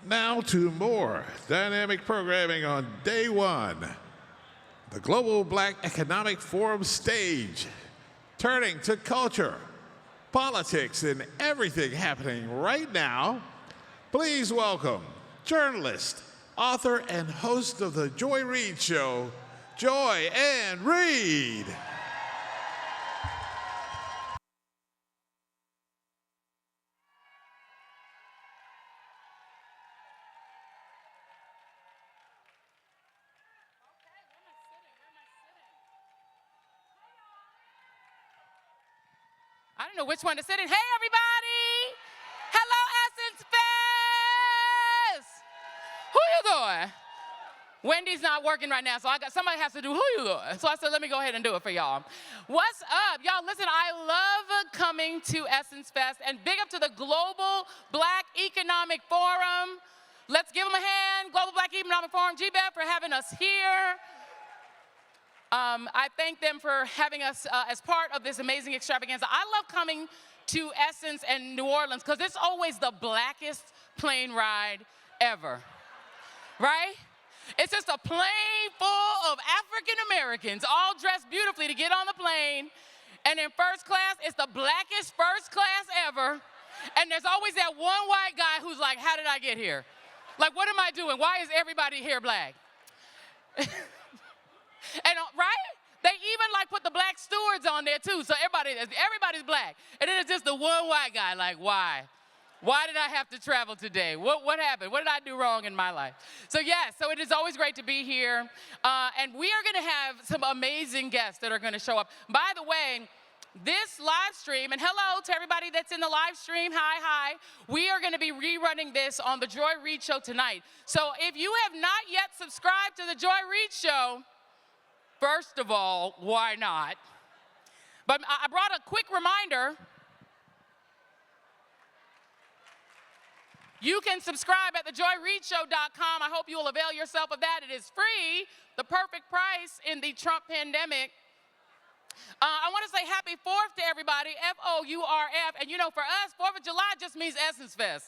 Now to more dynamic programming on day one. The Global Black Economic Forum stage, turning to culture, politics, and everything happening right now. Please welcome journalist, author, and host of the Joy Reid Show, Joy-Ann Reid. I don't know which one to sit in. Hey, everybody! Hello, Essence Fest! Who you going? Wendy's not working right now, so somebody has to do who you going. So I said, let me go ahead and do it for y'all. What's up? Y'all, listen, I love coming to Essence Fest, and big up to the Global Black Economic Forum. Let's give them a hand. Global Black Economic Forum, GBEF, for having us here. I thank them for having us as part of this amazing extravaganza. I love coming to Essence and New Orleans because it's always the blackest plane ride ever, right? It's just a plane full of African Americans all dressed beautifully to get on the plane. And in first class, it's the blackest first class ever. And there's always that one white guy who's like, how did I get here? Like, what am I doing? Why is everybody here black? And right? They even like put the black stewards on there too, so everybody's black. And then it's just the one white guy, like, why? Why did I have to travel today? What happened? What did I do wrong in my life? So yes, so it is always great to be here. And we are gonna have some amazing guests that are gonna show up. By the way, this live stream, and hello to everybody that's in the live stream, hi. We are gonna be rerunning this on the Joy Reid Show tonight. So if you have not yet subscribed to the Joy Reid Show, first of all, why not? But I brought a quick reminder. You can subscribe at thejoyreidshow.com. I hope you will avail yourself of that. It is free, the perfect price in the Trump pandemic. I want to say happy 4th to everybody, F-O-U-R-F. And you know, for us, 4th of July just means Essence Fest.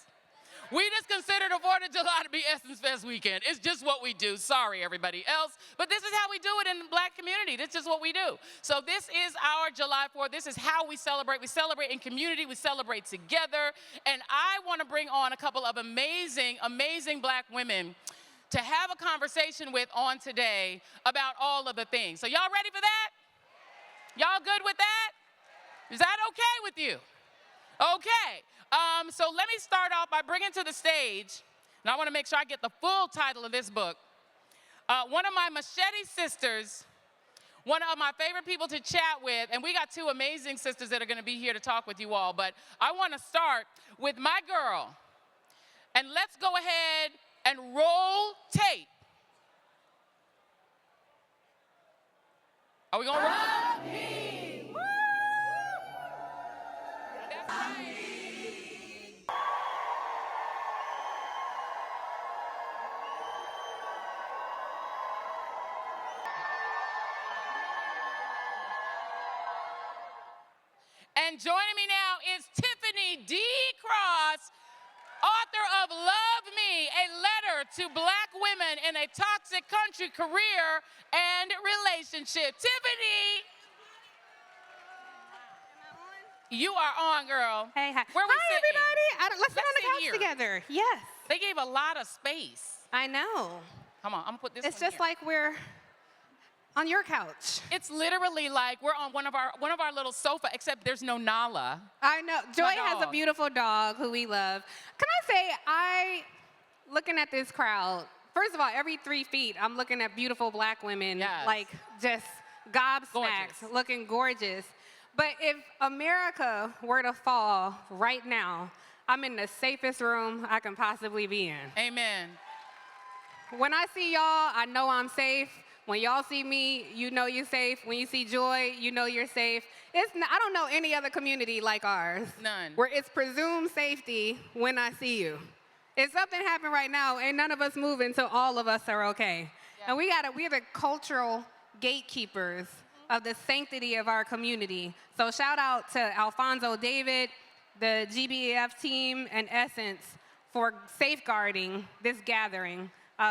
We just consider the 4th of July to be Essence Fest weekend. It's just what we do. Sorry, everybody else. But this is how we do it in the black community. This is what we do. So this is our July 4th. This is how we celebrate. We celebrate in community. We celebrate together. And I want to bring on a couple of amazing, amazing black women to have a conversation with on today about all of the things. So y'all ready for that? Y'all good with that? Is that okay with you? Okay. So let me start off by bringing to the stage, and I want to make sure I get the full title of this book. One of my machete sisters, one of my favorite people to chat with, and we got two amazing sisters that are going to be here to talk with you all, but I want to start with my girl. And let's go ahead and roll tape. Are we going to roll? That's right. And joining me now is Tiffany Cross, author of Love Me, a letter to black women in a toxic country career and relationship. Tiffany. You are on, girl. Hey, hi. Where we hi, sitting? everybody. Let's sit on the couch here together. Yes. They gave a lot of space. I know. Come on, I'm gonna put this It's one just here. like we're on your couch. It's literally like we're on one of our little sofa, except there's no Nala. I know. Joy has a beautiful dog who we love. Can I say, looking at this crowd, first of all, every 3 feet, I'm looking at beautiful black women, Yes. like just gobsmacked, Gorgeous. looking gorgeous. But if America were to fall right now, I'm in the safest room I can possibly be in. Amen. When I see y'all, I know I'm safe. When y'all see me, you know you're safe. When you see Joy, you know you're safe. I don't know any other community like ours. None. Where it's presumed safety when I see you. If something happened right now, ain't none of us moving until all of us are okay. Yeah. And we're the cultural gatekeepers of the sanctity of our community. So shout out to Alfonso David, the GBEF team, and Essence for safeguarding this gathering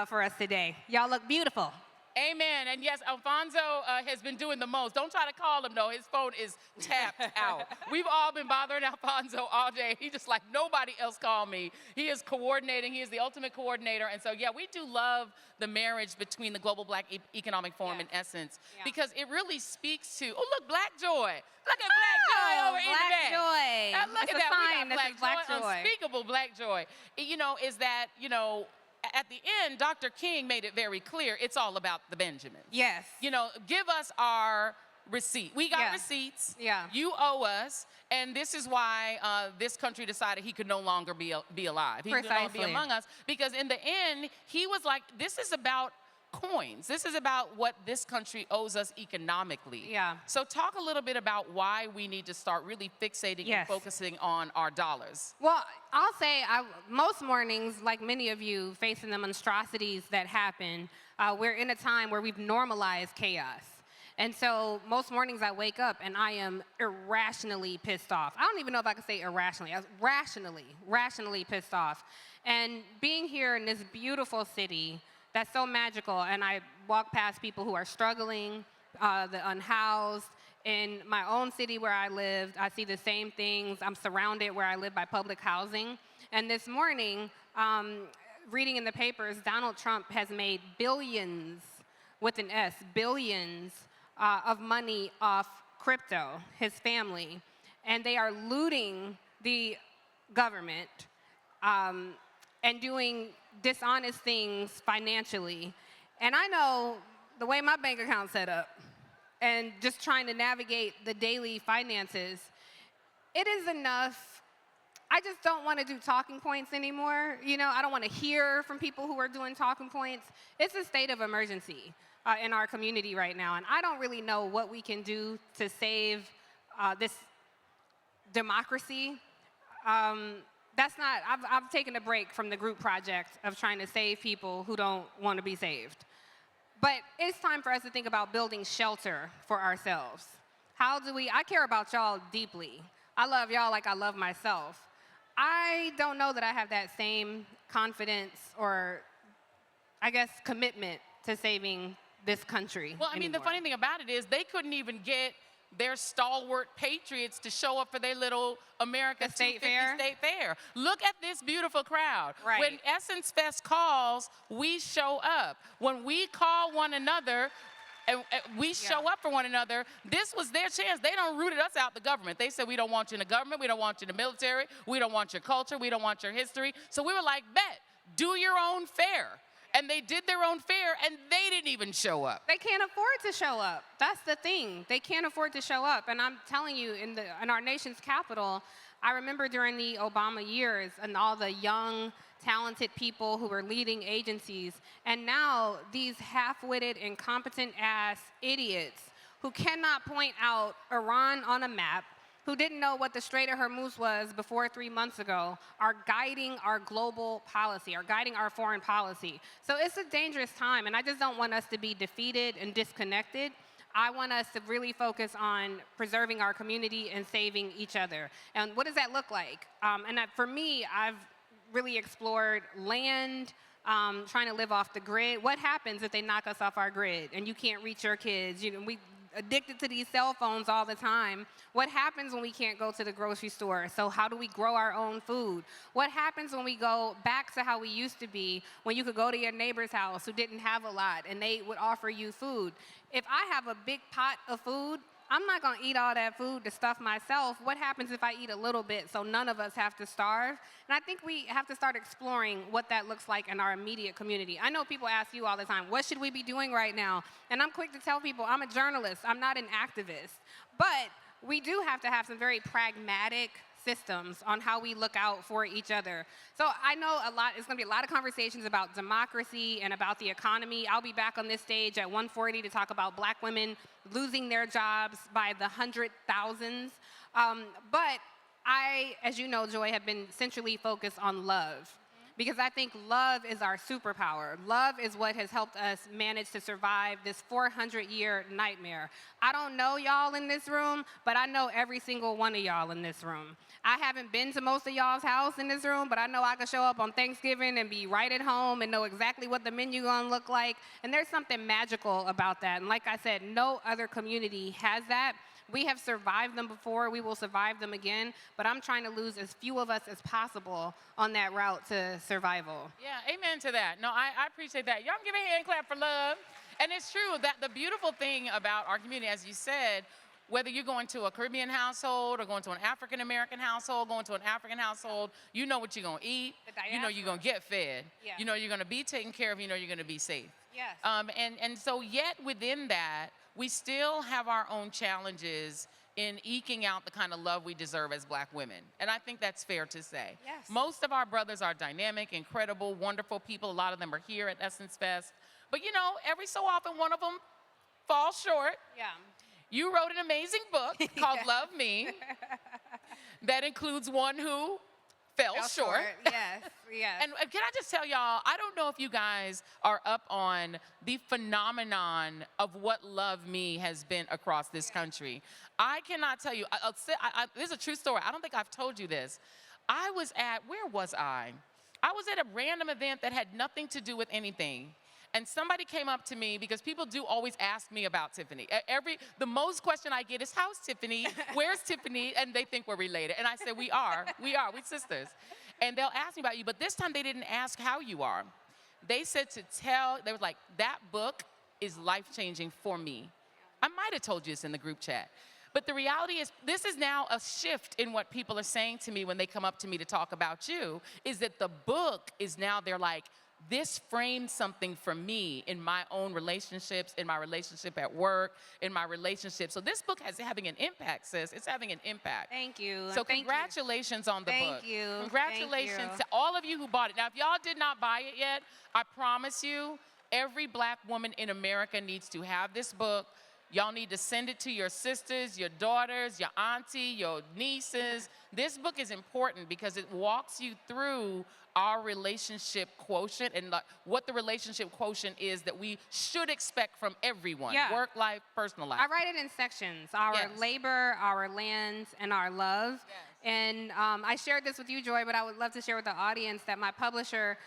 for us today. Y'all look beautiful. Amen. And yes, Alfonso has been doing the most. Don't try to call him, though. His phone is tapped out. We've all been bothering Alfonso all day. He's just like, nobody else call me. He is coordinating. He is the ultimate coordinator. And so, yeah, we do love the marriage between the Global Black Economic Forum in essence, because it really speaks to, oh, look, Black Joy. Look at Black Joy over in the back. Joy. Now, look It's at a that. sign We got Black Joy. Unspeakable Black Joy. You know, is that, you know, at the end, Dr. King made it very clear, it's all about the Benjamins. Yes. You know, give us our receipt. We got receipts. Yeah. You owe us. And this is why this country decided he could no longer be alive. He could no longer be among us. Because in the end, he was like, this is about coins. This is about what this country owes us economically. Yeah. So talk a little bit about why we need to start really fixating and focusing on our dollars. Well, I'll say most mornings, like many of you, facing the monstrosities that happen, we're in a time where we've normalized chaos. And so most mornings I wake up and I am irrationally pissed off. I don't even know if I can say irrationally. I was rationally pissed off. And being here in this beautiful city that's so magical, and I walk past people who are struggling, the unhoused. In my own city where I lived, I see the same things. I'm surrounded where I live by public housing. And this morning, reading in the papers, Donald Trump has made billions, with an S, billions of money off crypto, his family. And they are looting the government and doing dishonest things financially. And I know the way my bank account's set up and just trying to navigate the daily finances, it is enough. I just don't want to do talking points anymore. You know, I don't want to hear from people who are doing talking points. It's a state of emergency in our community right now, and I don't really know what we can do to save this democracy. I've taken a break from the group project of trying to save people who don't want to be saved. But it's time for us to think about building shelter for ourselves. I care about y'all deeply. I love y'all like I love myself. I don't know that I have that same confidence or, I guess, commitment to saving this country. Well, I mean, the funny thing about it is they couldn't even get their stalwart patriots to show up for their little America State Fair. Look at this beautiful crowd. Right. When Essence Fest calls, we show up. When we call one another, and we show up for one another, this was their chance. They don't rooted us out the government. They said, we don't want you in the government, we don't want you in the military, we don't want your culture, we don't want your history. So we were like, bet, do your own fair. And they did their own fair, and they didn't even show up. They can't afford to show up. That's the thing. They can't afford to show up. And I'm telling you, in our nation's capital, I remember during the Obama years and all the young, talented people who were leading agencies, and now these half-witted, incompetent-ass idiots who cannot point out Iran on a map, who didn't know what the Strait of Hormuz was before 3 months ago, are guiding our global policy, are guiding our foreign policy. So it's a dangerous time, and I just don't want us to be defeated and disconnected. I want us to really focus on preserving our community and saving each other. And what does that look like? For me, I've really explored land, trying to live off the grid. What happens if they knock us off our grid and you can't reach your kids? You know, we addicted to these cell phones all the time. What happens when we can't go to the grocery store? So how do we grow our own food? What happens when we go back to how we used to be, when you could go to your neighbor's house who didn't have a lot and they would offer you food? If I have a big pot of food, I'm not going to eat all that food to stuff myself. What happens if I eat a little bit so none of us have to starve? And I think we have to start exploring what that looks like in our immediate community. I know people ask you all the time, what should we be doing right now? And I'm quick to tell people, I'm a journalist. I'm not an activist. But we do have to have some very pragmatic systems on how we look out for each other. So I know it's going to be a lot of conversations about democracy and about the economy. I'll be back on this stage at 1:40 to talk about Black women losing their jobs by the 100,000s. But I, as you know, Joy, have been centrally focused on love. because I think love is our superpower. Love is what has helped us manage to survive this 400-year nightmare. I don't know y'all in this room, but I know every single one of y'all in this room. I haven't been to most of y'all's house in this room, but I know I can show up on Thanksgiving and be right at home and know exactly what the menu gonna look like. And there's something magical about that. And like I said, no other community has that. We have survived them before. We will survive them again. But I'm trying to lose as few of us as possible on that route to survival. Yeah, amen to that. No, I appreciate that. Y'all give a hand clap for love. And it's true that the beautiful thing about our community, as you said, whether you're going to a Caribbean household or going to an African-American household, going to an African household, you know what you're going to eat. You know you're going to get fed. Yeah. You know you're going to be taken care of. You know you're going to be safe. Yes. And so yet within that, we still have our own challenges in eking out the kind of love we deserve as Black women. And I think that's fair to say. Yes. Most of our brothers are dynamic, incredible, wonderful people. A lot of them are here at Essence Fest. But you know, every so often one of them falls short. Yeah. You wrote an amazing book called Love Me that includes one who fell short. Yes, yes. And can I just tell y'all, I don't know if you guys are up on the phenomenon of what Love Me has been across this country. I cannot tell you, this is a true story. I don't think I've told you this. Where was I? I was at a random event that had nothing to do with anything. And somebody came up to me, because people do always ask me about Tiffany. The most question I get is, how's Tiffany? Where's Tiffany? And they think we're related. And I said, we're sisters. And they'll ask me about you, but this time they didn't ask how you are. They said they were like, that book is life-changing for me. I might have told you this in the group chat. But the reality is, this is now a shift in what people are saying to me when they come up to me to talk about you, is that the book is now, they're like, this framed something for me in my own relationships, in my relationship at work, in my relationship. So this book is having an impact, sis. It's having an impact. Thank you. So congratulations on the book. Thank you. Congratulations to all of you who bought it. Now, if y'all did not buy it yet, I promise you, every Black woman in America needs to have this book. Y'all need to send it to your sisters, your daughters, your auntie, your nieces. This book is important because it walks you through our relationship quotient and what the relationship quotient is that we should expect from everyone. Yeah. Work life, personal life. I write it in sections: our labor, our lands, and our love. Yes. And I shared this with you, Joy, but I would love to share with the audience that my publisher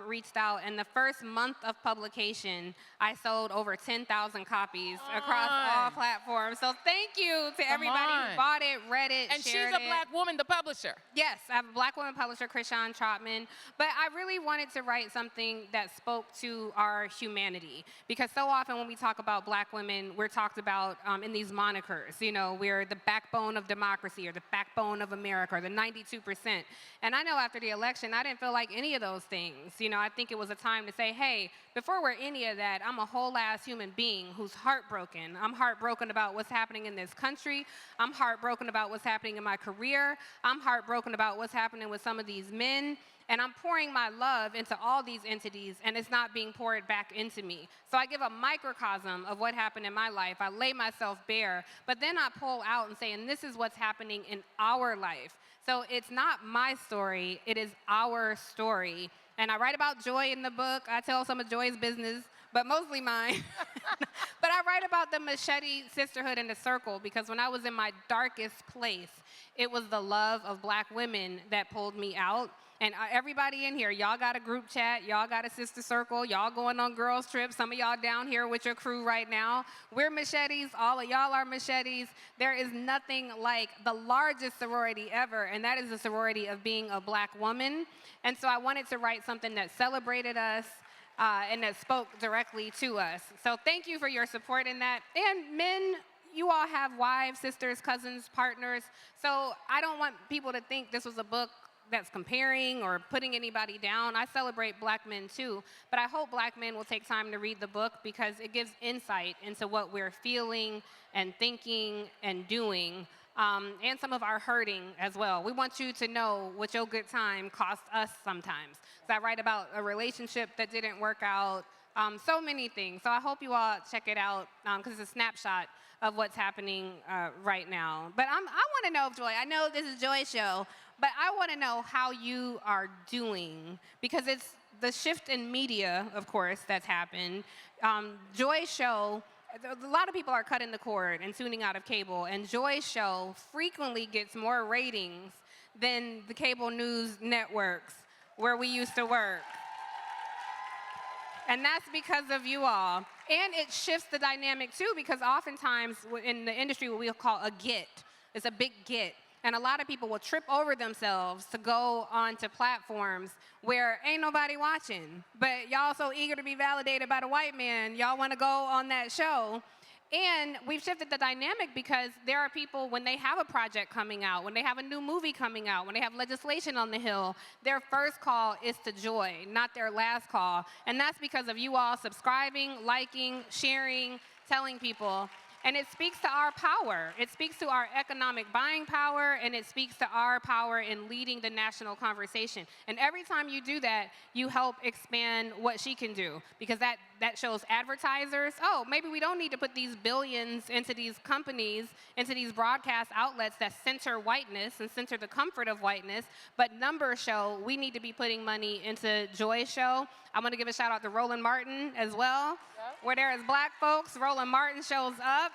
reached out, and the first month of publication, I sold over 10,000 copies across all platforms. So thank you to everybody who bought it, read it, and shared she's a Black woman, the publisher. Yes, I have a Black woman publisher, Krishan Trotman. But I really wanted to write something that spoke to our humanity, because so often when we talk about Black women, we're talked about in these monikers. You know, we're the backbone of democracy, or the backbone of America, or the 92%. And I know after the election, I didn't feel like any of those things. You know, I think it was a time to say, hey, before we're any of that, I'm a whole-ass human being who's heartbroken. I'm heartbroken about what's happening in this country. I'm heartbroken about what's happening in my career. I'm heartbroken about what's happening with some of these men. And I'm pouring my love into all these entities, and it's not being poured back into me. So I give a microcosm of what happened in my life. I lay myself bare, but then I pull out and say, and this is what's happening in our life. So it's not my story, it is our story. And I write about Joy in the book. I tell some of Joy's business, but mostly mine. But I write about the machete sisterhood in the circle, because when I was in my darkest place, it was the love of Black women that pulled me out. And everybody in here, y'all got a group chat, y'all got a sister circle, y'all going on girls trips, some of y'all down here with your crew right now. We're machetes, all of y'all are machetes. There is nothing like the largest sorority ever, and that is the sorority of being a Black woman. And so I wanted to write something that celebrated us and that spoke directly to us. So thank you for your support in that. And men, you all have wives, sisters, cousins, partners. So I don't want people to think this was a book that's comparing or putting anybody down. I celebrate Black men too, but I hope Black men will take time to read the book, because it gives insight into what we're feeling and thinking and doing, and some of our hurting as well. We want you to know what your good time costs us sometimes. So I write about a relationship that didn't work out, so many things. So I hope you all check it out, because it's a snapshot of what's happening right now. But I want to know, Joy, I know this is Joy's show, But I want to know how you are doing, because it's the shift in media, of course, that's happened. Joy Show, a lot of people are cutting the cord and tuning out of cable, and Joy Show frequently gets more ratings than the cable news networks where we used to work. And that's because of you all. And it shifts the dynamic too, because oftentimes in the industry, what we'll call a get, it's a big get. And a lot of people will trip over themselves to go onto platforms where ain't nobody watching. But y'all so eager to be validated by the white man, y'all want to go on that show. And we've shifted the dynamic because there are people, when they have a project coming out, when they have a new movie coming out, when they have legislation on the Hill, their first call is to Joy, not their last call. And that's because of you all subscribing, liking, sharing, telling people. And it speaks to our power. It speaks to our economic buying power, and it speaks to our power in leading the national conversation. And every time you do that, you help expand what she can do, because that shows advertisers, oh, maybe we don't need to put these billions into these companies, into these broadcast outlets that center whiteness and center the comfort of whiteness, but numbers show we need to be putting money into Joy Show. I'm going to give a shout out to Roland Martin as well. Where there is black folks, Roland Martin shows up.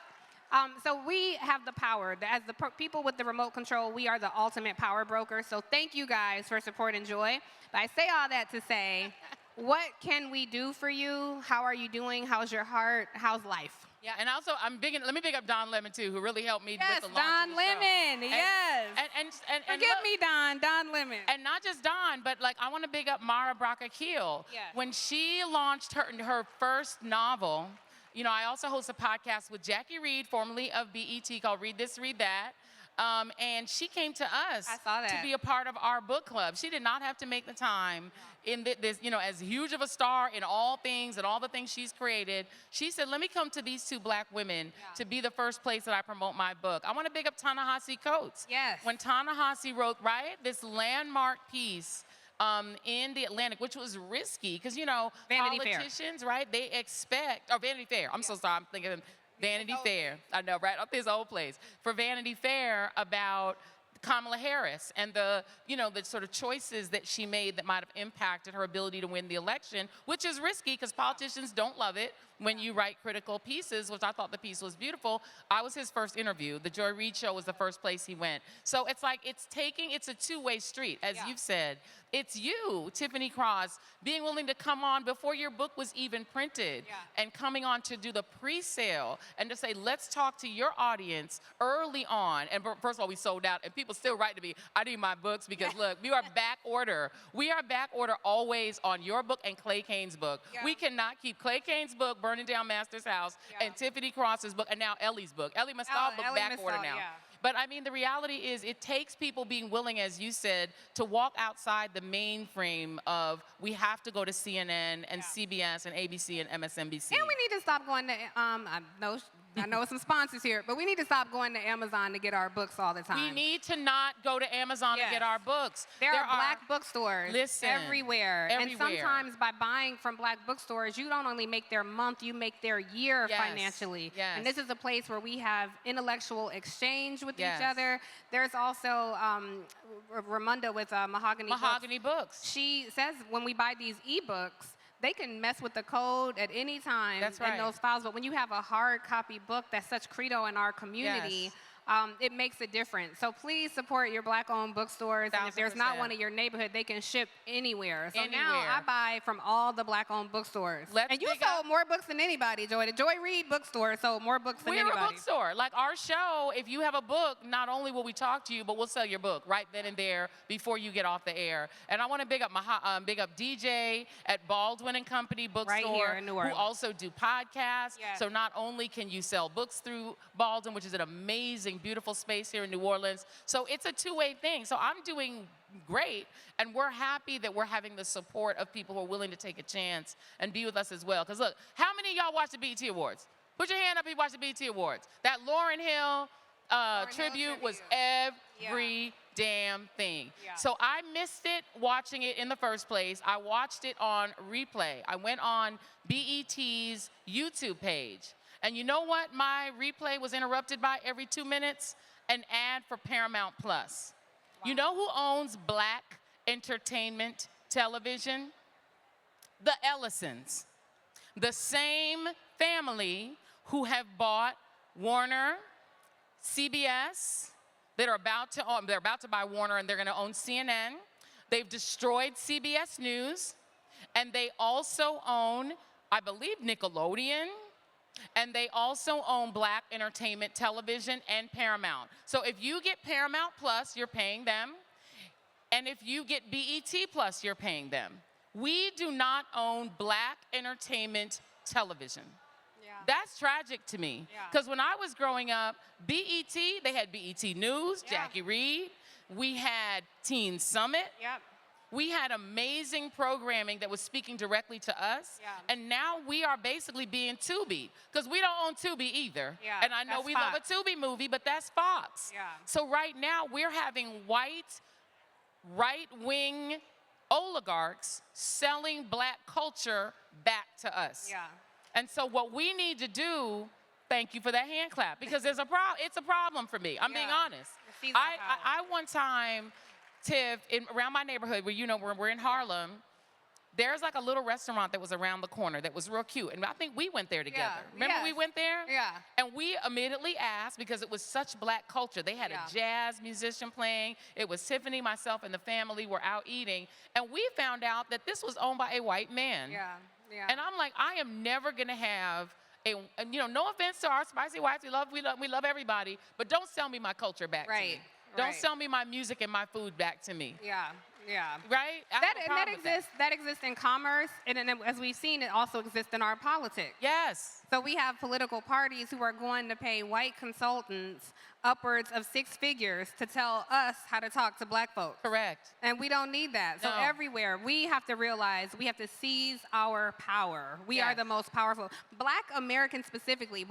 So we have the power. As the people with the remote control, we are the ultimate power broker. So thank you guys for supporting Joy. But I say all that to say, what can we do for you? How are you doing? How's your heart? How's life? Yeah, and also let me big up Don Lemon too, who really helped me with the launch Don of the show. Lemon, yes. And Forgive look, me, Don Lemon. And not just Don, but like I want to big up Mara Brock-Akil. Yes. When she launched her first novel, you know, I also host a podcast with Jackie Reid, formerly of BET, called Read This, Read That. And she came to us to be a part of our book club. She did not have to make the time in this, you know, as huge of a star in all things and all the things she's created. She said, let me come to these two black women to be the first place that I promote my book. I want to big up Ta-Nehisi Coates. Yes. When Ta-Nehisi wrote, this landmark piece in the Atlantic, which was risky, because, you know, Vanity politicians, right, they expect, or Vanity Fair, I'm so sorry, I'm thinking Vanity Fair, I know, right, up this old place, for Vanity Fair about Kamala Harris and the, you know, the sort of choices that she made that might have impacted her ability to win the election, which is risky because politicians don't love it when you write critical pieces, which I thought the piece was beautiful. I was his first interview. The Joy Reid Show was the first place he went. So it's like it's a two-way street, as you've said. It's you, Tiffany Cross, being willing to come on before your book was even printed and coming on to do the pre-sale and to say, let's talk to your audience early on. And first of all, we sold out, and people still write to me, I need my books because, look, we are back order. We are back order always on your book and Clay Cane's book. We cannot keep Clay Cane's book, Burning Down Master's House, and Tiffany Cross's book, and now Ellie's book. Ellie Mastal book back order now. But I mean, the reality is it takes people being willing, as you said, to walk outside the mainframe of we have to go to CNN and CBS and ABC and MSNBC. And we need to stop going to, I know some sponsors here, but we need to stop going to Amazon to get our books all the time. We need to not go to Amazon to get our books. There are black bookstores everywhere. And sometimes by buying from black bookstores, you don't only make their month, you make their year financially. And this is a place where we have intellectual exchange with each other. There's also Ramunda with Mahogany Books. She says when we buy these ebooks, they can mess with the code at any time in those files. But when you have a hard copy book that's such credo in our community, it makes a difference. So please support your black-owned bookstores. And if there's not one in your neighborhood, they can ship anywhere. So now I buy from all the black-owned bookstores. And you sold more books than anybody, Joy. The Joy Reid bookstore sold more books than anybody. We're a bookstore. Like our show, if you have a book, not only will we talk to you, but we'll sell your book right then and there before you get off the air. And I want to big up DJ at Baldwin and Company Bookstore, right here in New Orleans, who also do podcasts. So not only can you sell books through Baldwin, which is an amazing, beautiful space here in New Orleans. So it's a two-way thing. So I'm doing great, and we're happy that we're having the support of people who are willing to take a chance and be with us as well. Because look, how many of y'all watch the BET Awards? Put your hand up if you watch the BET Awards. That Lauryn Hill tribute was every damn thing. So I missed it watching it in the first place. I watched it on replay. I went on BET's YouTube page. And you know what my replay was interrupted by every 2 minutes? An ad for Paramount Plus. You know who owns Black Entertainment Television? The Ellisons. The same family who have bought Warner, CBS. They're about to buy Warner, and they're going to own CNN. They've destroyed CBS News, and they also own, I believe, Nickelodeon, and they also own Black Entertainment Television and Paramount. So if you get Paramount Plus, you're paying them, and if you get BET Plus, you're paying them. We do not own Black Entertainment Television. Yeah. That's tragic to me. Yeah. Because when I was growing up, BET, they had BET News, Yeah. Jackie Reed. We had Teen Summit. Yep. We had amazing programming that was speaking directly to us. Yeah. And now we are basically being Tubi, because we don't own Tubi either. Yeah, And I know that's we Fox. love a Tubi movie, but that's Fox. Yeah. So right now we're having white, right-wing oligarchs selling Black culture back to us. Yeah. And so what we need to do, thank you for that hand clap, because it's a problem for me. I'm being Yeah. honest. Seize that I one time, Tiff, around my neighborhood, where we're in Harlem, there's like a little restaurant that was around the corner that was real cute. And I think we went there together. Yeah. Remember we Yes. went there? Yeah. And we immediately asked, because it was such Black culture. They had Yeah. a jazz musician playing. It was Tiffany, myself, and the family were out eating. And we found out that this was owned by a white man. Yeah. Yeah. And I'm like, I am never gonna have and no offense to our spicy whites, we love everybody, but don't sell me my culture back to me. Right, Don't right. sell me my music and my food back to me. Yeah. Yeah. Right? I have a That problem with that. exists in commerce, and then as we've seen, it also exists in our politics. Yes. So we have political parties who are going to pay white consultants upwards of 6 figures to tell us how to talk to Black folks. Correct. And we don't need that. So No. everywhere, we have to realize we have to seize our power. We are Yes. the most powerful. Black Americans specifically,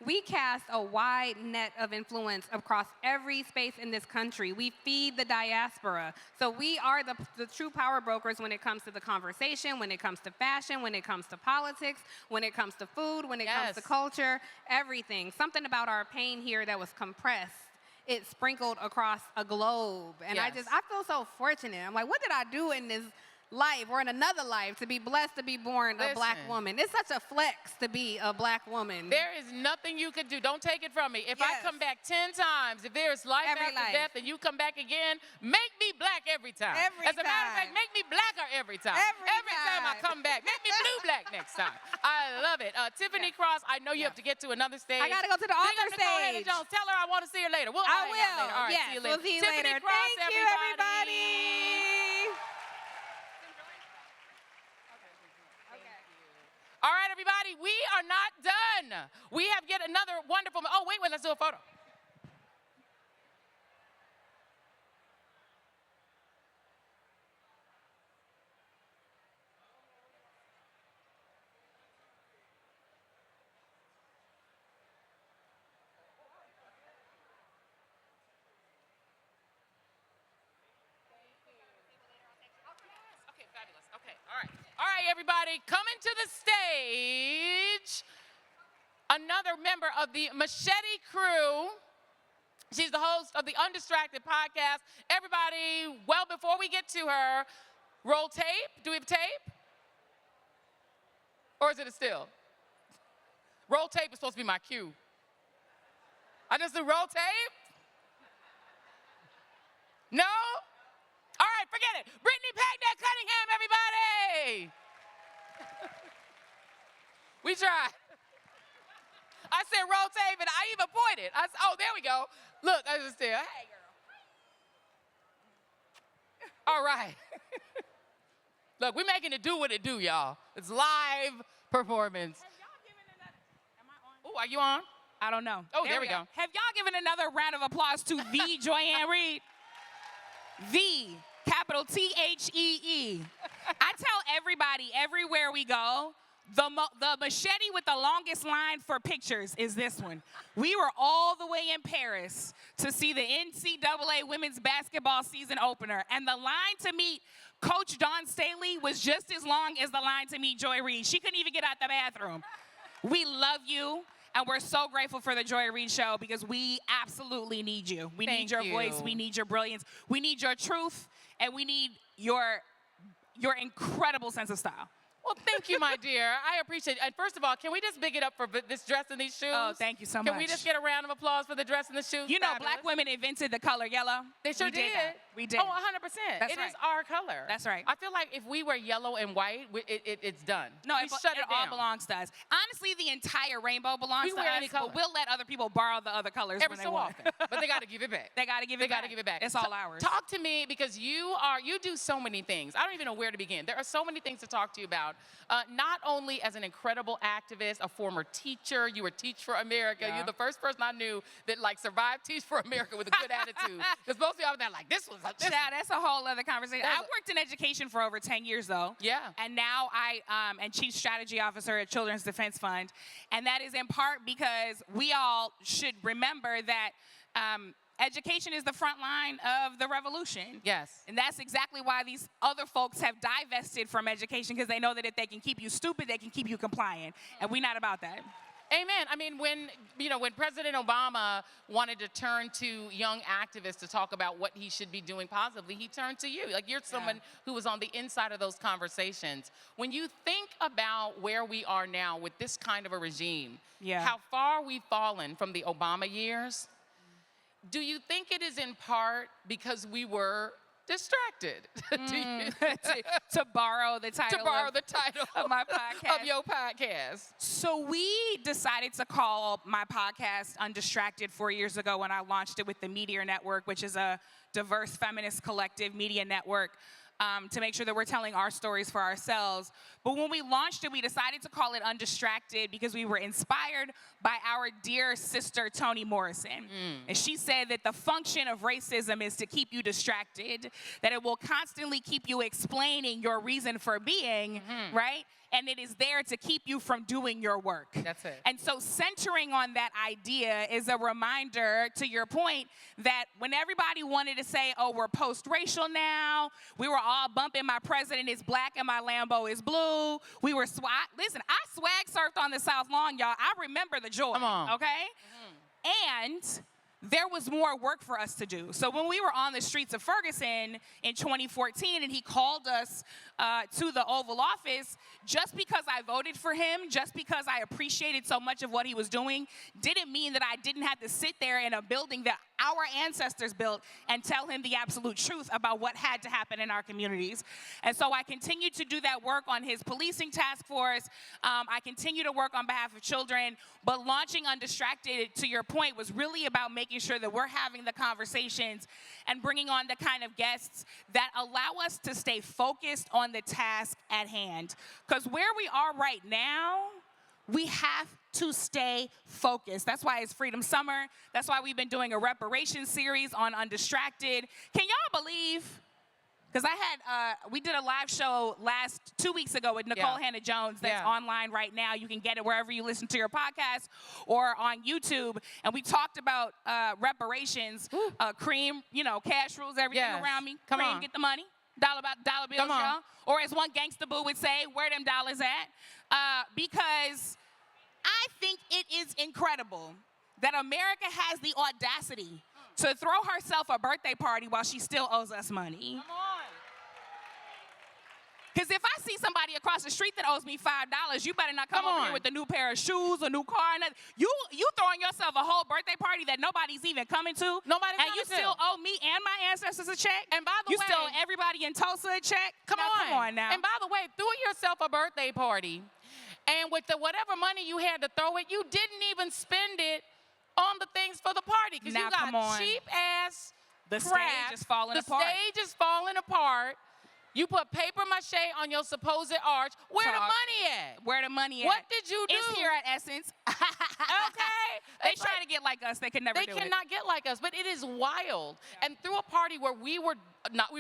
we cast a wide net of influence across every space in this country. We feed the diaspora. So we are the true power brokers when it comes to the conversation, when it comes to fashion, when it comes to politics, when it comes to food, when it comes to Yes. culture, everything. Something about our pain here that was compressed. It sprinkled across a globe. And Yes. I feel so fortunate. I'm like, what did I do in this life or in another life to be blessed to be born a Black Listen. woman? It's such a flex to be a Black woman. There is nothing you could do. Don't take it from me. If I Yes. come back 10 times, if there's life Every after life. death and you come back again, make me Black every time. Every As a matter of fact, time. make me Blacker every time. Every time I time. come back, make me blue Black next time. I love it. Tiffany Cross, I know you have to get to another stage. I gotta go to the Big author up to Nicole stage. Jones. Tell her I want to see her later. We'll I hang out later. will. All right, Yes, see you later. we'll see you Tiffany later. Cross, Thank you, everybody. All right, everybody, we are not done. We have yet another wonderful, oh, wait, let's do a photo. Okay, fabulous. Okay, all right. All right, everybody, coming to the stage, another member of the Machete Crew. She's the host of the Undistracted podcast. Everybody, well, before we get to her, roll tape. Do we have tape? Or is it a still? Roll tape is supposed to be my cue. I just do roll tape? No? All right, forget it. Brittany, Packnett, Cunningham, everybody. We tried. I said roll tape, and I even pointed. Oh, there we go. Look, I just said, hey, girl. All right. Look, we're making it do what it do, y'all. It's live performance. Have y'all given another, am I on? Oh, are you on? I don't know. Oh, there we go. Have y'all given another round of applause to the Joy-Ann Reid? The, capital T-H-E-E. I tell everybody, everywhere we go, the machete with the longest line for pictures is this one. We were all the way in Paris to see the NCAA women's basketball season opener, and the line to meet Coach Dawn Staley was just as long as the line to meet Joy Reid. She couldn't even get out the bathroom. We love you. And we're so grateful for the Joy Reid Show because we absolutely need you. We need your voice. We need your brilliance. We need your truth. And we need your incredible sense of style. Well, thank you, my dear. I appreciate it. And first of all, can we just big it up for this dress and these shoes? Oh, thank you so much. Can we just get a round of applause for the dress and the shoes? You know, Fabulous. black women invented the color yellow. They sure did. We did. Oh, 100%. That's It right. is our color. That's right. I feel like if we wear yellow and white, it's done. No, we shut it all down. belongs to us. Honestly, the entire rainbow belongs We to wear us, any color. but we'll let other people borrow the other colors Every when so they want. often. But they got to give it back. They got to give it back. They got to give it back. It's all ours. Talk to me because you do so many things. I don't even know where to begin. There are so many things to talk to you about. Not only as an incredible activist, a former teacher, you were Teach for America. Yeah. You're the first person I knew that like survived Teach for America with a good attitude. Because most of y'all were there like, this was a Child, that's a whole other conversation. I worked in education for over 10 years, though. Yeah. And now I am Chief Strategy Officer at Children's Defense Fund. And that is in part because we all should remember that education is the front line of the revolution. Yes. And that's exactly why these other folks have divested from education, because they know that if they can keep you stupid, they can keep you compliant. And we're not about that. Amen. I mean, when President Obama wanted to turn to young activists to talk about what he should be doing positively, he turned to you. Like, you're someone who was on the inside of those conversations. When you think about where we are now with this kind of a regime, how far we've fallen from the Obama years, do you think it is in part because we were distracted? To borrow the title of my podcast. Of your podcast. So we decided to call my podcast Undistracted 4 years ago when I launched it with the Meteor Network, which is a diverse feminist collective media network, to make sure that we're telling our stories for ourselves. But when we launched it, we decided to call it Undistracted because we were inspired by our dear sister, Toni Morrison. And she said that the function of racism is to keep you distracted, that it will constantly keep you explaining your reason for being, right? And it is there to keep you from doing your work. That's it. And so centering on that idea is a reminder, to your point, that when everybody wanted to say, oh, we're post-racial now, we were all bumping my president is black and my Lambo is blue. We were listen, I swag surfed on the South Lawn, y'all. I remember the joy. Come on. Okay? And there was more work for us to do. So when we were on the streets of Ferguson in 2014 and he called us to the Oval Office, just because I voted for him, just because I appreciated so much of what he was doing, didn't mean that I didn't have to sit there in a building that our ancestors built and tell him the absolute truth about what had to happen in our communities. And so I continued to do that work on his policing task force. I continue to work on behalf of children, but launching Undistracted, to your point, was really about making sure that we're having the conversations and bringing on the kind of guests that allow us to stay focused on the task at hand. Because where we are right now, we have to stay focused. That's why it's Freedom Summer. That's why we've been doing a reparations series on Undistracted. Can y'all believe? Because we did a live show 2 weeks ago with Nicole Hannah-Jones that's online right now. You can get it wherever you listen to your podcast or on YouTube. And we talked about reparations, Cream, cash rules everything around me. Come Cream, on. get the money. Dollar bills, y'all. Or as one gangsta boo would say, where them dollars at? Because I think it is incredible that America has the audacity to throw herself a birthday party while she still owes us money. Come on. Because if I see somebody across the street that owes me $5, you better not come over here with a new pair of shoes, a new car, and you throwing yourself a whole birthday party that nobody's even coming to. Nobody's and you coming to. still owe me and my ancestors a check. And by the you way, still owe everybody in Tulsa a check. Come on now. And by the way, throw yourself a birthday party, and with whatever money you had to throw it, you didn't even spend it on the things for the party because you got cheap ass The crap. stage is falling apart. The stage is falling apart. You put paper mache on your supposed arch. Where the money at? Where the money at? What did you do? It's here at Essence. Okay. They trying to get like us. They could never do it. They cannot get like us, but it is wild. Yeah. And through a party where we were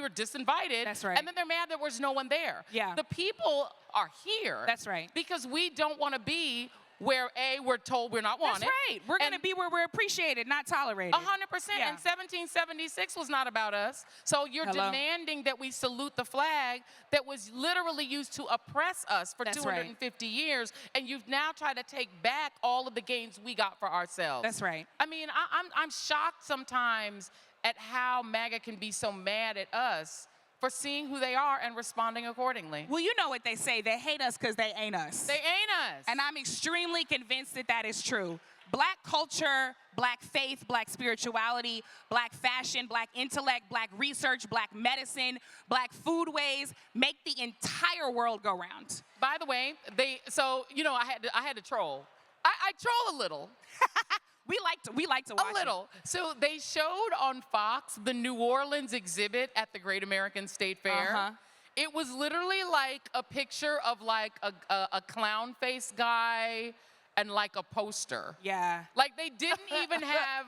disinvited. That's right. And then they're mad there was no one there. Yeah. The people are here. That's right. Because we don't want to be where A, we're told we're not wanted. That's right. We're going to be where we're appreciated, not tolerated. 100%. Yeah. And 1776 was not about us. So you're demanding that we salute the flag that was literally used to oppress us for 250 years. And you've now tried to take back all of the gains we got for ourselves. That's right. I mean, I'm shocked sometimes at how MAGA can be so mad at us for seeing who they are and responding accordingly. Well, you know what they say. They hate us because they ain't us. They ain't us. And I'm extremely convinced that that is true. Black culture, black faith, black spirituality, black fashion, black intellect, black research, black medicine, black foodways make the entire world go round. By the way, I had to troll. I troll a little. We like to watch a little. So they showed on Fox the New Orleans exhibit at the Great American State Fair. It was literally like a picture of like a clown face guy and like a poster. Yeah. Like they didn't even have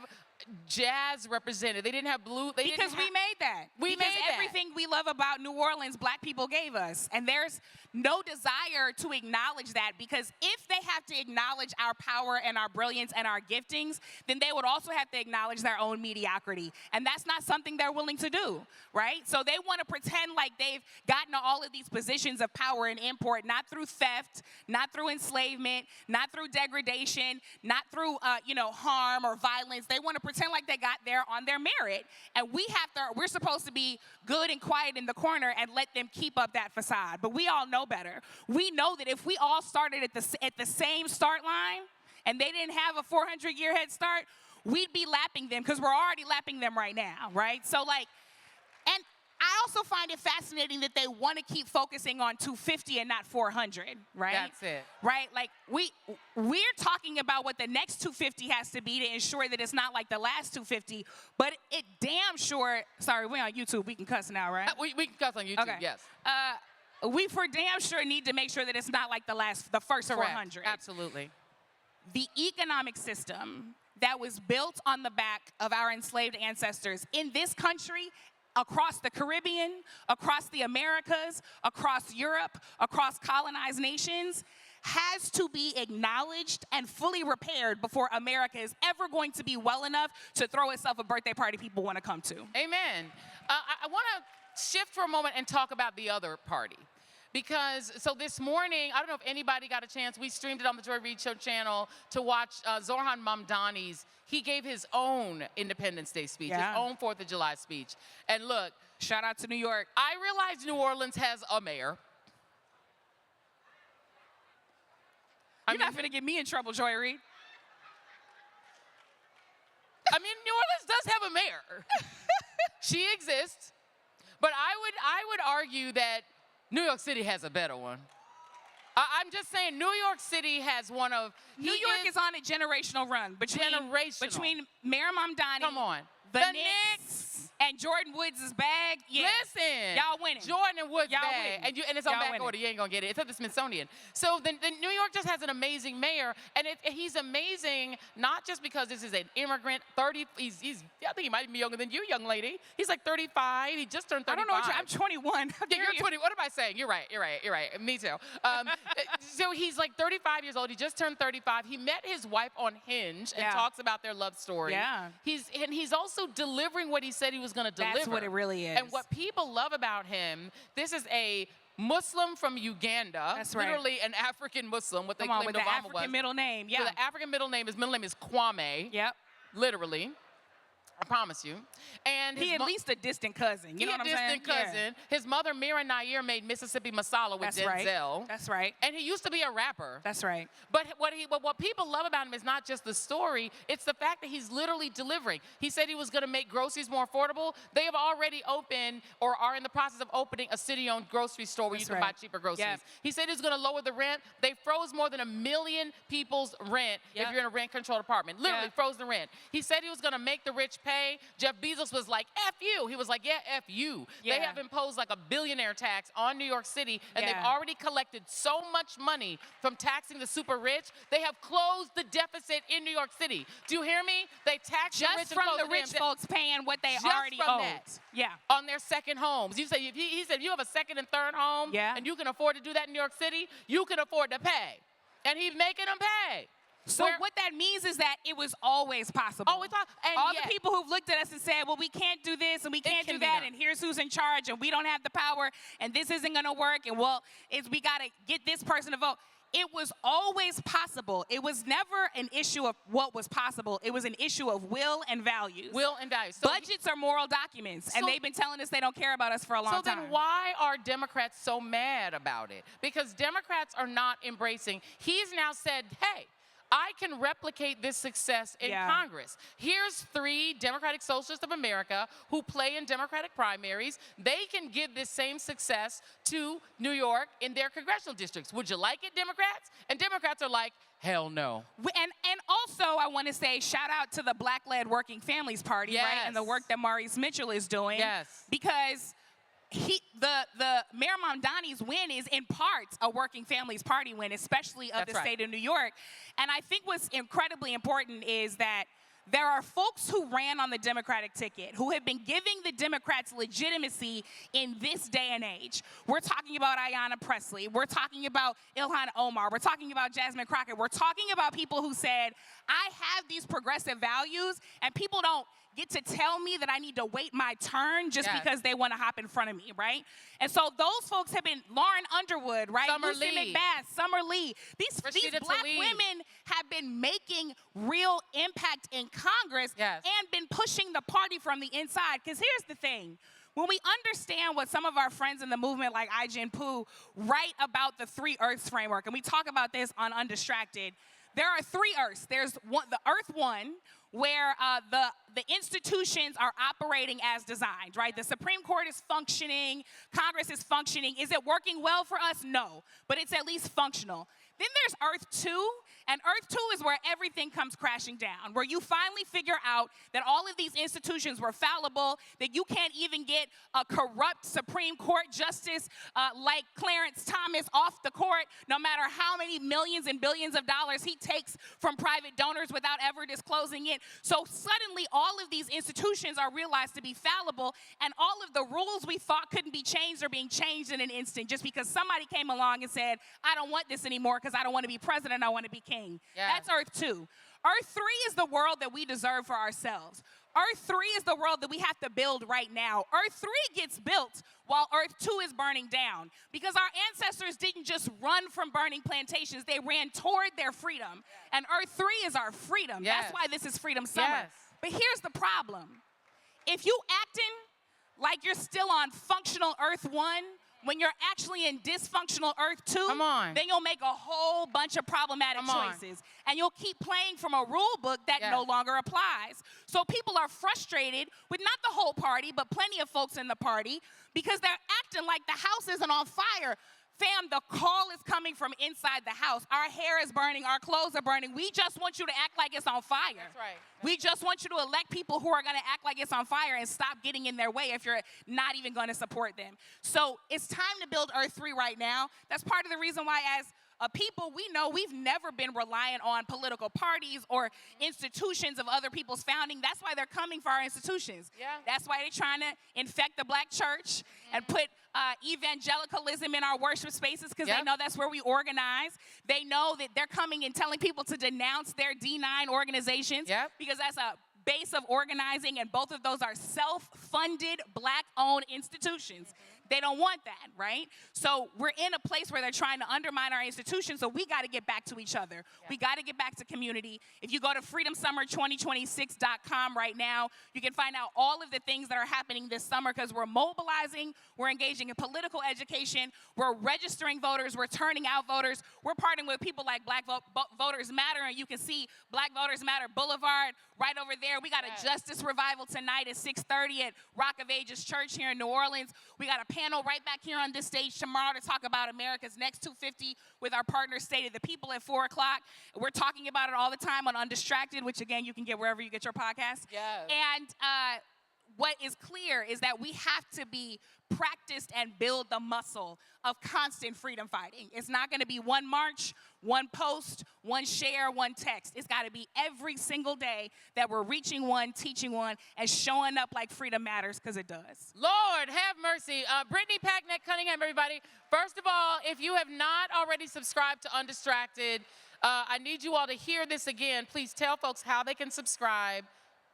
jazz represented. They didn't have blue. Because we made that. We because made everything we love about New Orleans, black people gave us. And there's no desire to acknowledge that, because if they have to acknowledge our power and our brilliance and our giftings, then they would also have to acknowledge their own mediocrity. And that's not something they're willing to do, right? So they want to pretend like they've gotten to all of these positions of power and import, not through theft, not through enslavement, not through degradation, not through harm or violence. They want to pretend like they got there on their merit. And we're supposed to be good and quiet in the corner and let them keep up that facade. But we all know better. We know that if we all started at the same start line and they didn't have a 400-year head start, we'd be lapping them, because we're already lapping them right now, right? So and I also find it fascinating that they want to keep focusing on 250 and not 400, right? That's it. Right? Like, we're talking about what the next 250 has to be to ensure that it's not like the last 250, but it damn sure, sorry, we're on YouTube, we can cuss now, right? We can cuss on YouTube, okay. Yes. We for damn sure need to make sure that it's not like the first Correct. 400. Absolutely. The economic system that was built on the back of our enslaved ancestors in this country, across the Caribbean, across the Americas, across Europe, across colonized nations, has to be acknowledged and fully repaired before America is ever going to be well enough to throw itself a birthday party people want to come to. Amen. I want to shift for a moment and talk about the other party. Because, so this morning, I don't know if anybody got a chance, we streamed it on the Joy Reid Show channel to watch Zohran Mamdani's. He gave his own Independence Day speech, his own 4th of July speech. And look, shout out to New York. I realize New Orleans has a mayor. You're not going to get me in trouble, Joy Reid. I mean, New Orleans does have a mayor. She exists. But I would argue that New York City has a better one. I'm just saying, New York City has one of... New York is on a generational run between Mayor Mamdani, come on, the Knicks, and Jordan Woods' bag. Yeah. Listen, y'all winning. Jordan Woods' y'all bag, winning. and it's on back order. You ain't gonna get it. It's at the Smithsonian. So the New York just has an amazing mayor, and he's amazing not just because this is an immigrant. I think he might be younger than you, young lady. He's like 35. He just turned 35. I don't know. I'm 21. Yeah, you're 20. What am I saying? You're right. Me too. So he's like 35 years old. He just turned 35. He met his wife on Hinge and talks about their love story. Yeah. He's also delivering what he said he was going to deliver. That's what it really is. And what people love about him, this is a Muslim from Uganda. That's right. Literally an African Muslim, what they claimed Obama was. The African was. middle name, yeah. So the African middle name, his middle name is Kwame. Yep. Literally. I promise you. And he at least a distant cousin. You know what I'm saying? He a distant cousin. Yeah. His mother, Mira Nair, made Mississippi Masala with Denzel. Right. That's right. And he used to be a rapper. That's right. But what people love about him is not just the story, it's the fact that he's literally delivering. He said he was going to make groceries more affordable. They have already opened or are in the process of opening a city-owned grocery store where you can buy cheaper groceries. Yep. He said he was going to lower the rent. They froze more than 1 million people's rent if you're in a rent-controlled apartment. Literally froze the rent. He said he was going to make the rich pay. Jeff Bezos was like, F you. He was like, yeah, F you. Yeah. They have imposed like a billionaire tax on New York City, and they've already collected so much money from taxing the super rich. They have closed the deficit in New York City. Do you hear me? They tax the rich just from the rich folks paying what they already owed. On their second homes. You say, he said, if you have a second and third home, and you can afford to do that in New York City, you can afford to pay. And he's making them pay. So what that means is that it was always possible. Always possible. And all the people who've looked at us and said, well, we can't do this and we can't do that, and here's who's in charge, and we don't have the power, and this isn't going to work, and well, we got to get this person to vote. It was always possible. It was never an issue of what was possible. It was an issue of will and values. Will and values. So budgets are moral documents, and they've been telling us they don't care about us for a long time. So then why are Democrats so mad about it? Because Democrats are not embracing. He's now said, hey, I can replicate this success in Congress. Here's 3 Democratic Socialists of America who play in Democratic primaries. They can give this same success to New York in their congressional districts. Would you like it, Democrats? And Democrats are like, hell no. And also, I want to say, shout out to the Black-led Working Families Party, right? And the work that Maurice Mitchell is doing. Yes. Because the Mayor Mamdani's win is in part a Working Families Party win, especially of the state of New York. And I think what's incredibly important is that there are folks who ran on the Democratic ticket who have been giving the Democrats legitimacy in this day and age. We're talking about Ayanna Pressley. We're talking about Ilhan Omar. We're talking about Jasmine Crockett. We're talking about people who said, I have these progressive values, and people don't get to tell me that I need to wait my turn just because they want to hop in front of me, right? And so those folks have been Lauren Underwood, right? Lucy McBath, Summer Lee. These black women have been making real impact in Congress and been pushing the party from the inside. Because here's the thing. When we understand what some of our friends in the movement like Ai-jen Poo write about the 3 Earths framework, and we talk about this on Undistracted, there are 3 Earths. There's the Earth 1, where the institutions are operating as designed, right? The Supreme Court is functioning, Congress is functioning. Is it working well for us? No, but it's at least functional. Then there's Earth 2, and Earth 2 is where everything comes crashing down, where you finally figure out that all of these institutions were fallible, that you can't even get a corrupt Supreme Court justice like Clarence Thomas off the court, no matter how many millions and billions of dollars he takes from private donors without ever disclosing it. So suddenly all of these institutions are realized to be fallible, and all of the rules we thought couldn't be changed are being changed in an instant just because somebody came along and said, I don't want this anymore because I don't want to be president, I want to be king. That's Earth 2. Earth 3 is the world that we deserve for ourselves. Earth 3 is the world that we have to build right now. Earth 3 gets built while Earth 2 is burning down, because our ancestors didn't just run from burning plantations, they ran toward their freedom. And Earth 3 is our freedom. That's why this is Freedom Summer. But here's the problem. If you acting like you're still on functional Earth 1, when you're actually in dysfunctional Earth 2, then you'll make a whole bunch of problematic choices. And you'll keep playing from a rule book that no longer applies. So people are frustrated with not the whole party, but plenty of folks in the party, because they're acting like the house isn't on fire. Fam, the call is coming from inside the house. Our hair is burning, our clothes are burning. We just want you to act like it's on fire. That's right. We just want you to elect people who are going to act like it's on fire and stop getting in their way if you're not even going to support them. So it's time to build Earth 3 right now. That's part of the reason why, as a people, we know we've never been reliant on political parties or institutions of other people's founding. That's why they're coming for our institutions. That's why they're trying to infect the black church and put evangelicalism in our worship spaces, because they know that's where we organize. They know that they're coming and telling people to denounce their D9 organizations because that's a base of organizing, and both of those are self-funded, black-owned institutions. They don't want that, right? So we're in a place where they're trying to undermine our institutions, so we got to get back to each other. We got to get back to community. If you go to freedomsummer2026.com right now, you can find out all of the things that are happening this summer, because we're mobilizing, we're engaging in political education, we're registering voters, we're turning out voters, we're partnering with people like Black Voters Matter, and you can see Black Voters Matter Boulevard right over there. We got a Justice Revival tonight at 6:30 at Rock of Ages Church here in New Orleans. We got a panel right back here on this stage tomorrow to talk about America's Next 250 with our partner State of the People at 4 o'clock. We're talking about it all the time on Undistracted, which again you can get wherever you get your podcast. And what is clear is that we have to be practiced and build the muscle of constant freedom fighting. It's not going to be one march, one post, one share, one text. It's got to be every single day that we're reaching one, teaching one, and showing up like freedom matters, because it does. Lord, have mercy. Brittany, Packnett, Cunningham, everybody. First of all, if you have not already subscribed to Undistracted, I need you all to hear this again. Please tell folks how they can subscribe,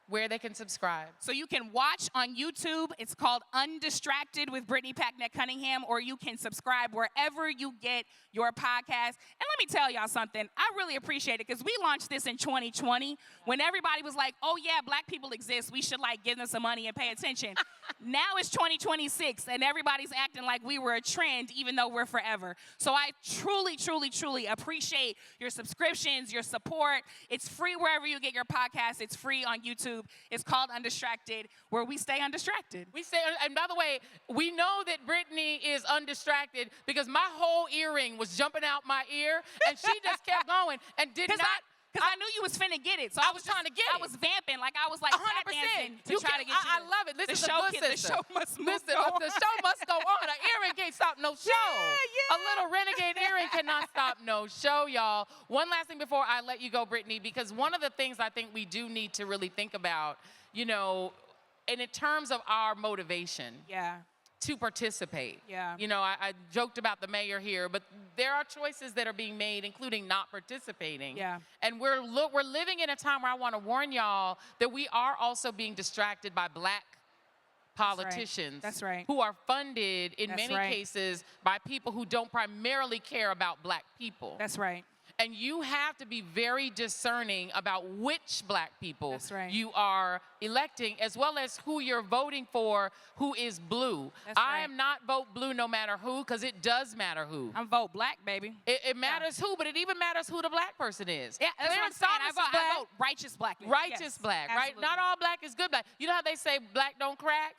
where they can subscribe. So you can watch on YouTube. It's called Undistracted with Brittany, Packnett, Cunningham, or you can subscribe wherever you get your podcast. And let me tell y'all something. I really appreciate it, because we launched this in 2020 when everybody was like, oh yeah, black people exist. We should like give them some money and pay attention. Now it's 2026 and everybody's acting like we were a trend, even though we're forever. So I truly, truly, truly appreciate your subscriptions, your support. It's free wherever you get your podcast. It's free on YouTube. It's called Undistracted, where we stay undistracted. We stay, and by the way, we know that Brittany is undistracted because my whole earring was jumping out my ear, and she just kept going and did not. Because I knew you was finna get it, so I was trying to get it. I was vamping, like I was like 100%. To try to get you. I love it. This is a good sister. The show must move Listen, on. the show must go on. An earring can't stop no show. Yeah. A little renegade earring cannot stop no show, y'all. One last thing before I let you go, Brittany, because one of the things I think we do need to really think about, you know, and in terms of our motivation. Yeah. To participate. Yeah. You know, I joked about the mayor here, but there are choices that are being made, including not participating. Yeah. And we're living in a time where I want to warn y'all that we are also being distracted by black politicians. That's right. Who are funded in many cases by people who don't primarily care about black people. That's right. And you have to be very discerning about which black people you are electing, as well as who you're voting for, who is blue. I am not vote blue no matter who, because it does matter who. I'm vote black, baby. It matters who, but it even matters who the black person is. Yeah, that's what I'm saying. I vote righteous black. Righteous black, right? Not all black is good black. You know how they say black don't crack?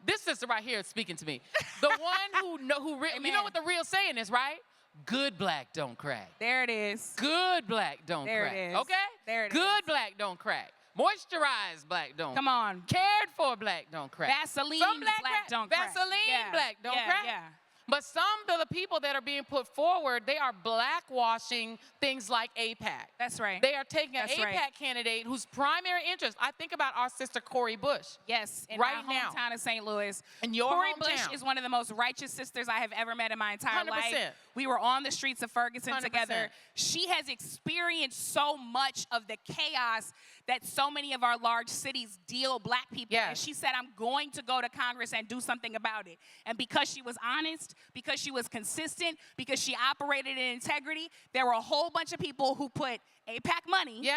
This sister right here is speaking to me. The one you know what the real saying is, right? Good black don't crack. There it is. Good black don't crack. There it is. Okay? There it is. Good black don't crack. Moisturized black don't. Come on. Cared for black don't crack. Vaseline Some black don't crack. Vaseline black don't crack. Yeah. But some of the people that are being put forward, they are blackwashing things like APAC. That's right. They are taking an APAC candidate whose primary interest, I think about our sister Cori Bush. Yes, in right my now. hometown of St. Louis. In your Cori hometown. Bush is one of the most righteous sisters I have ever met in my entire 100%. life. We were on the streets of Ferguson 100%. together. She has experienced so much of the chaos that so many of our large cities deal black people. Yes. And she said, I'm going to go to Congress and do something about it. And because she was honest, because she was consistent, because she operated in integrity, there were a whole bunch of people who put APAC money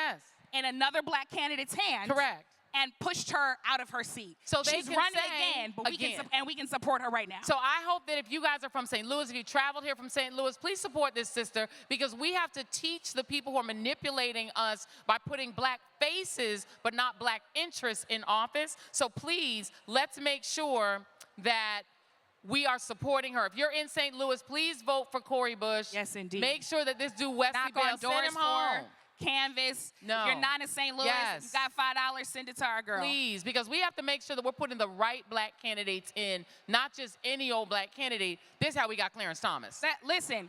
in another black candidate's hand. Correct. And pushed her out of her seat. So she's they running say, again, but we can support her right now. So I hope that if you guys are from St. Louis, if you traveled here from St. Louis, please support this sister, because we have to teach the people who are manipulating us by putting black faces but not black interests in office. So please, let's make sure that we are supporting her. If you're in St. Louis, please vote for Cori Bush. Yes, indeed. Make sure that this dude Wesley Knock Bell, on send doors him home. Canvas. No. If you're not in St. Louis, you got $5, send it to our girl. Please, because we have to make sure that we're putting the right black candidates in, not just any old black candidate. This is how we got Clarence Thomas. Listen.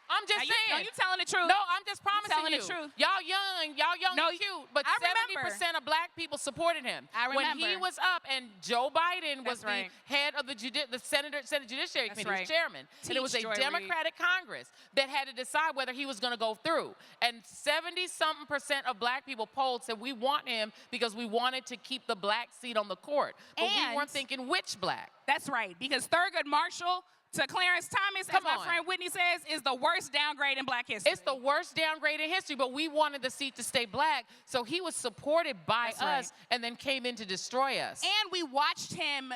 I'm just saying. No, you telling the truth. No, I'm just promising telling you. the truth. Y'all young and cute, but 70% of black people supported him. I remember. When he was up and Joe Biden was the head of the Senate Judiciary Committee, chairman. And it was a Democratic Congress that had to decide whether he was going to go through. And 70-something% of black people polled said we want him because we wanted to keep the black seat on the court. But we weren't thinking which black. That's right, because Thurgood Marshall to Clarence Thomas, as my friend Whitney says, is the worst downgrade in black history. It's the worst downgrade in history, but we wanted the seat to stay black, so he was supported by us and then came in to destroy us. And we watched him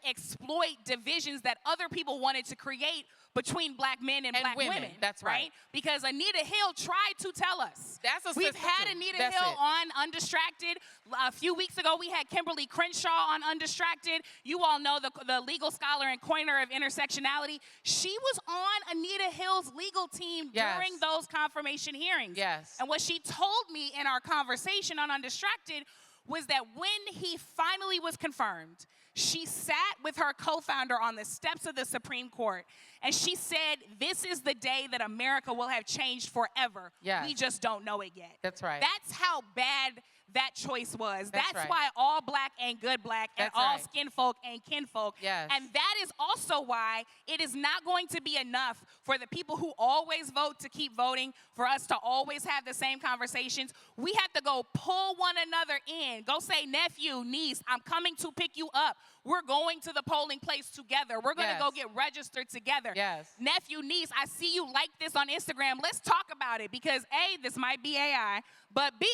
exploit divisions that other people wanted to create between black men and black women. That's right. Because Anita Hill tried to tell us. We've had Anita Hill on Undistracted. A few weeks ago, we had Kimberly Crenshaw on Undistracted. You all know the legal scholar and coiner of intersectionality. She was on Anita Hill's legal team during those confirmation hearings. Yes. And what she told me in our conversation on Undistracted was that when he finally was confirmed, she sat with her co-founder on the steps of the Supreme Court, and she said, this is the day that America will have changed forever. Yes. We just don't know it yet. That's right. That's how bad that choice was. That's That's right. why all black ain't good black, and That's all right. skin folk ain't kinfolk. Yes. And that is also why it is not going to be enough for the people who always vote to keep voting, for us to always have the same conversations. We have to go pull one another in. Go say, nephew, niece, I'm coming to pick you up. We're going to the polling place together. We're going to Yes. go get registered together. Yes. Nephew, niece, I see you like this on Instagram. Let's talk about it, because A, this might be AI, but B,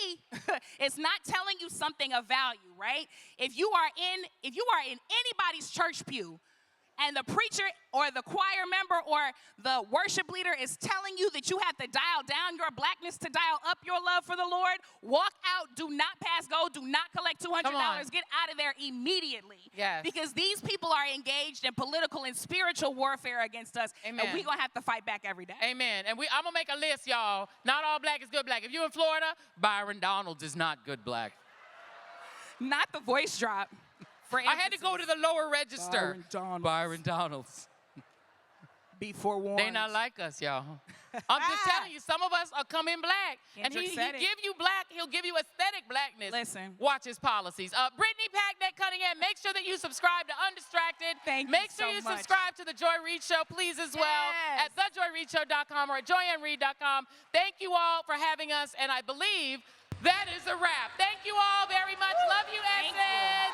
it's not telling you something of value, right? If you are in anybody's church pew, and the preacher or the choir member or the worship leader is telling you that you have to dial down your blackness to dial up your love for the Lord, walk out, do not pass go, do not collect $200, Come on. get out of there immediately. Yes. Because these people are engaged in political and spiritual warfare against us, Amen. and we're going to have to fight back every day. Amen. And I'm going to make a list, y'all. Not all black is good black. If you're in Florida, Byron Donalds is not good black. Not the voice drop. I had to go to the lower register. Byron Donalds. Byron Donalds. Be forewarned. They not like us, y'all. I'm just telling you, some of us are coming black. Kendrick And he said it. give you black, he'll give you aesthetic blackness. Listen. Watch his policies. Brittany, Packnett, Cunningham, make sure that you subscribe to Undistracted. Thank you make sure so you much. subscribe to the Joy Reid Show, please, as well, Yes. at thejoyreidshow.com or at joy-annreid.com. Thank you all for having us, and I believe that is a wrap. Thank you all very much. Love you, Thank you. Essence.